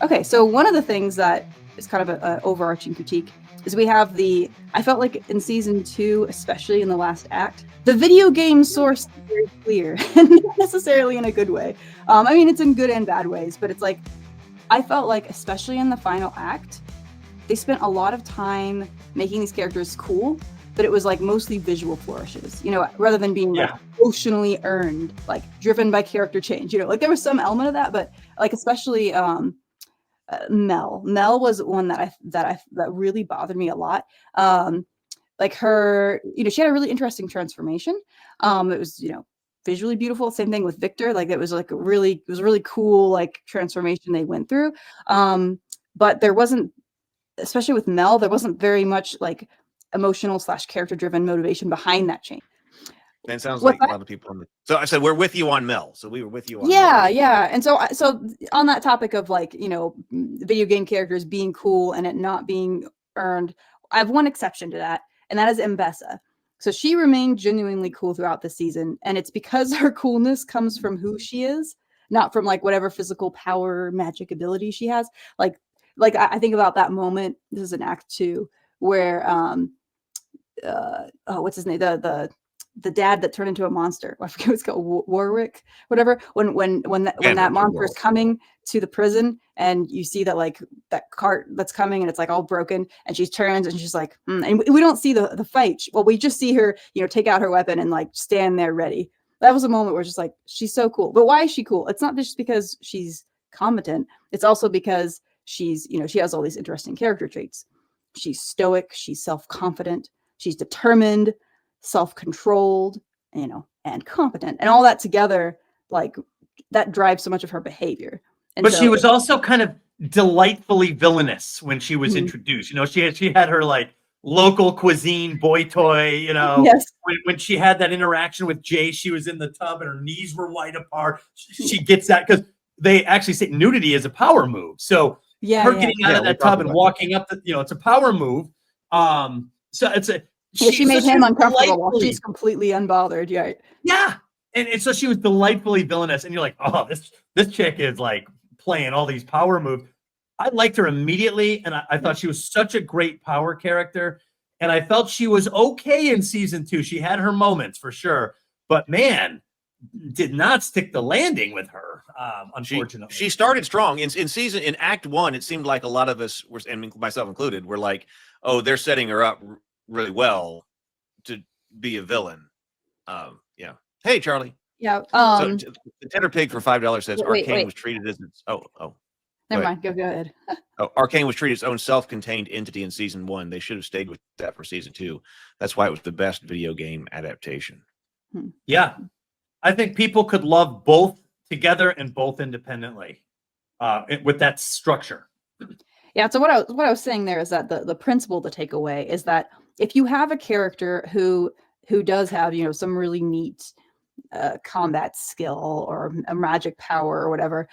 Okay, so one of the things that is kind of an overarching critique is we have I felt like in season 2, especially in the last act, the video game source is very clear, and not necessarily in a good way. I mean, it's in good and bad ways, but it's like, I felt like, especially in the final act, they spent a lot of time making these characters cool, but it was like mostly visual flourishes, rather than being like emotionally earned, like driven by character change. Like there was some element of that, but like especially Mel. Mel was one that really bothered me a lot. Like her, she had a really interesting transformation. It was, visually beautiful. Same thing with Victor. Like it was like it was a really cool like transformation they went through. But there wasn't, especially with Mel, there wasn't very much like emotional / character driven motivation behind that change. And it sounds like a lot of people so I said we're with you on Mel. So we were with you on Mel. Yeah. And so on that topic of like, video game characters being cool and it not being earned, I have one exception to that, and that is Mbessa. So she remained genuinely cool throughout the season, and it's because her coolness comes from who she is, not from like whatever physical power, magic ability she has. Like I think about that moment. This is in Act 2 where what's his name? The dad that turned into a monster. I forget what it's called, Warwick, whatever. When that monster is coming to the prison, and you see that like that cart that's coming, and it's like all broken, and she turns and she's like, and we don't see the fight. Well, we just see her, take out her weapon and like stand there ready. That was a moment where it's just like, she's so cool. But why is she cool? It's not just because she's competent. It's also because she's, she has all these interesting character traits. She's stoic. She's self-confident. She's determined, self-controlled, and competent, and all that together, like that drives so much of her behavior. But she was also kind of delightfully villainous when she was introduced. She had her like local cuisine boy toy. Yes. When she had that interaction with Jay, she was in the tub and her knees were wide apart. She gets that because they actually say nudity is a power move. So her getting out of that tub and walking up, it's a power move. So it's a she made him uncomfortable while she's completely unbothered. Yeah. And so she was delightfully villainous, and you're like, oh, this chick is like playing all these power moves. I liked her immediately, and I thought she was such a great power character, and I felt she was okay in season 2. She had her moments for sure, but man, did not stick the landing with her. Unfortunately, she started strong in Act 1. It seemed like a lot of us were, and myself included, were like, oh, they're setting her up really well to be a villain. Yeah. Hey, Charlie. Yeah. So the Tedder Pig for $5 says Arcane was treated as its Never mind. Go ahead. Arcane was treated as its own self-contained entity in season 1. They should have stayed with that for season 2. That's why it was the best video game adaptation. Yeah, I think people could love both together and both independently with that structure. Yeah. So what I was saying there is that the principle to take away is that if you have a character who does have some really neat combat skill or a magic power or whatever,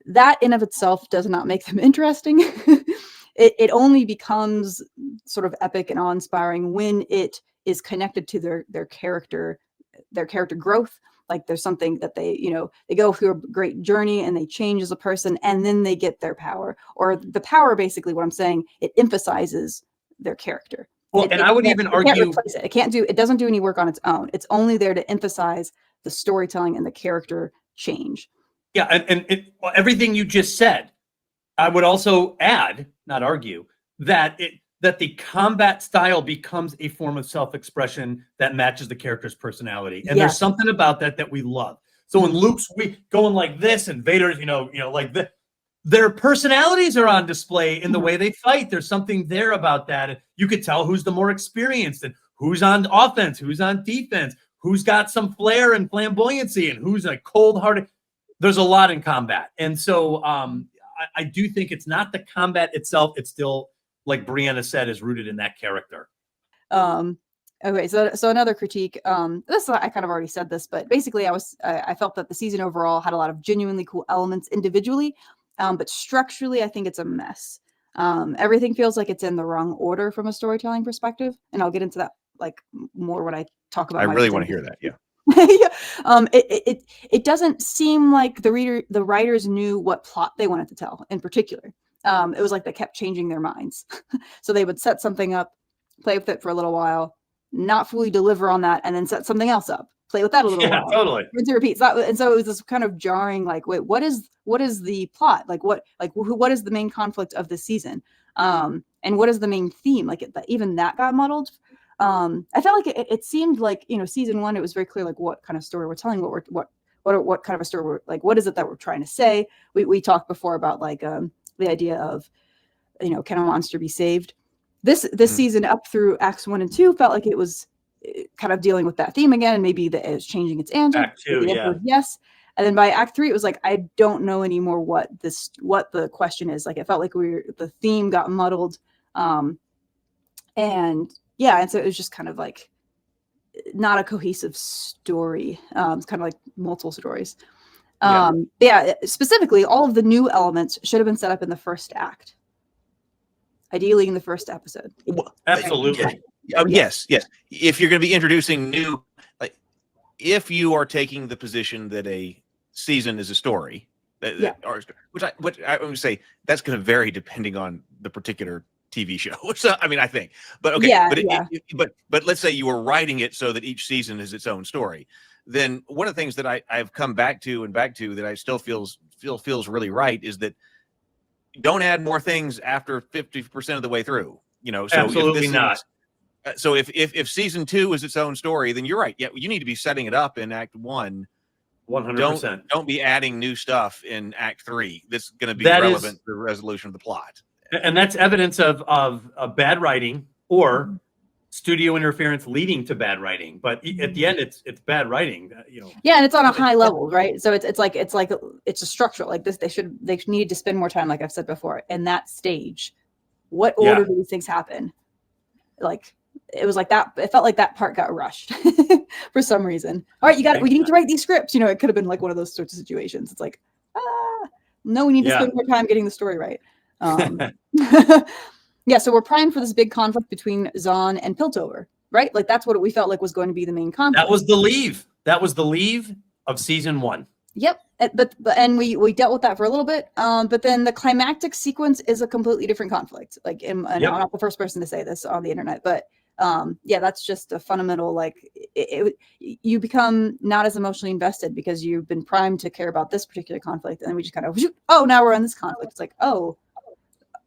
that in of itself does not make them interesting. It only becomes sort of epic and awe-inspiring when it is connected to their character growth. Like there's something that they go through a great journey and they change as a person, and then they get their power, or the power, basically what I'm saying, it emphasizes their character. Well, I would even argue it doesn't do any work on its own. It's only there to emphasize the storytelling and the character change. Yeah, and everything you just said, I would also add, not argue, that the combat style becomes a form of self-expression that matches the character's personality. And there's something about that we love. So when Luke's going like this and Vader's, like this, their personalities are on display in the way they fight. There's something there about that. You could tell who's the more experienced and who's on offense, who's on defense, who's got some flair and flamboyancy, and who's like cold-hearted. There's a lot in combat. And so I do think it's not the combat itself. It's still, like Brianna said, is rooted in that character. Okay, so another critique. This I kind of already said this, but basically I felt that the season overall had a lot of genuinely cool elements individually, but structurally I think it's a mess. Everything feels like it's in the wrong order from a storytelling perspective, and I'll get into that like more when I talk about. I really want to hear that. Yeah. Yeah. It doesn't seem like the writers knew what plot they wanted to tell in particular. It was like they kept changing their minds. So they would set something up, play with it for a little while, not fully deliver on that, and then set something else up, play with that a little Yeah, while. totally. Rinse and repeat. And so it was this kind of jarring, like, wait, what is the plot? Like what is the main conflict of this season? And what is the main theme? Like even that got muddled. I felt like it seemed like, season one, it was very clear like what kind of story we're telling, what kind of a story we're like, what is it that we're trying to say? We talked before about like the idea of, can a monster be saved? This season up through acts 1 and 2 felt like it was kind of dealing with that theme again, and maybe it was changing its answer. Act 2, the answer was yes. And then by act 3, it was like, I don't know anymore what the question is. Like, it felt like the theme got muddled. And so it was just kind of like not a cohesive story. It's kind of like multiple stories. Specifically, all of the new elements should have been set up in the first act. Ideally in the first episode. Absolutely. Yes. If you're going to be introducing new, like, if you are taking the position that a season is a story, which I would say that's going to vary depending on the particular TV show. So, I mean, I think, but okay, but let's say you were writing it so that each season is its own story. Then one of the things that I've come back to that I still feels really right is that don't add more things after 50% of the way through. So absolutely not. So if season 2 is its own story, then you're right. Yeah, you need to be setting it up in act 1. 100%. Don't be adding new stuff in act 3 that's going to be relevant to the resolution of the plot. And that's evidence of bad writing or studio interference leading to bad writing. But at the end, it's bad writing. Yeah, and it's on a high level, right? So it's a structural, like this. They needed to spend more time, like I've said before, in that stage. What order do these things happen? Like, it was like that. It felt like that part got rushed for some reason. All right, we need to write these scripts. It could have been like one of those sorts of situations. It's like, no, we need to spend more time getting the story right. So we're primed for this big conflict between Zahn and Piltover, right? Like, that's what we felt like was going to be the main conflict. That was the leave of season 1. Yep. But we dealt with that for a little bit. But then the climactic sequence is a completely different conflict. Like, I'm not the first person to say this on the internet, but that's just a fundamental, like, you become not as emotionally invested because you've been primed to care about this particular conflict. And then we just kind of, now we're on this conflict. It's like,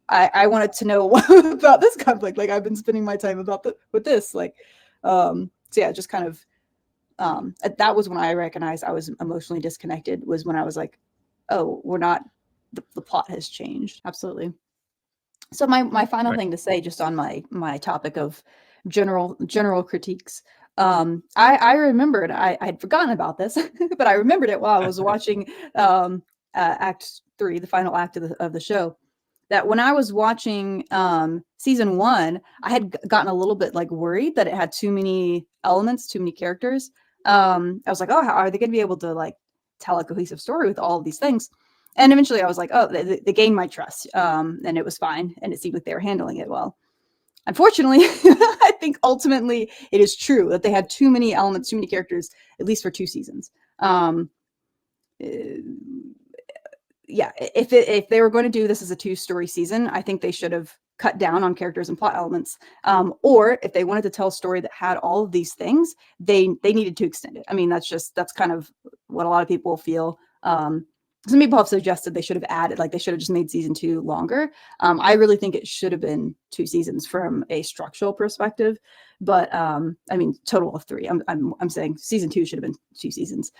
I wanted to know about this conflict. Like, I've been spending my time with this. Like, just kind of, that was when I recognized I was emotionally disconnected, was when I was like, the plot has changed. Absolutely. So my final thing to say, just on my topic of general critiques, I remembered, I had forgotten about this, but I remembered it while I was watching act 3, the final act of the show. That when I was watching season 1, I had gotten a little bit like worried that it had too many elements, too many characters. I was like, how are they going to be able to like tell a cohesive story with all of these things? And eventually I was like, they gained my trust, and it was fine. And it seemed like they were handling it well. Unfortunately, I think ultimately it is true that they had too many elements, too many characters, at least for 2 seasons. If they were going to do this as a 2-story season, I think they should have cut down on characters and plot elements. Or if they wanted to tell a story that had all of these things, they needed to extend it. I mean, that's kind of what a lot of people feel. Some people have suggested they should have added, like they should have just made season 2 longer. I really think it should have been 2 seasons from a structural perspective. But I mean, total of 3. I'm saying season 2 should have been 2 seasons.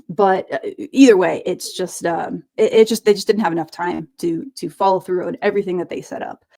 But either way, it's just they just didn't have enough time to follow through on everything that they set up.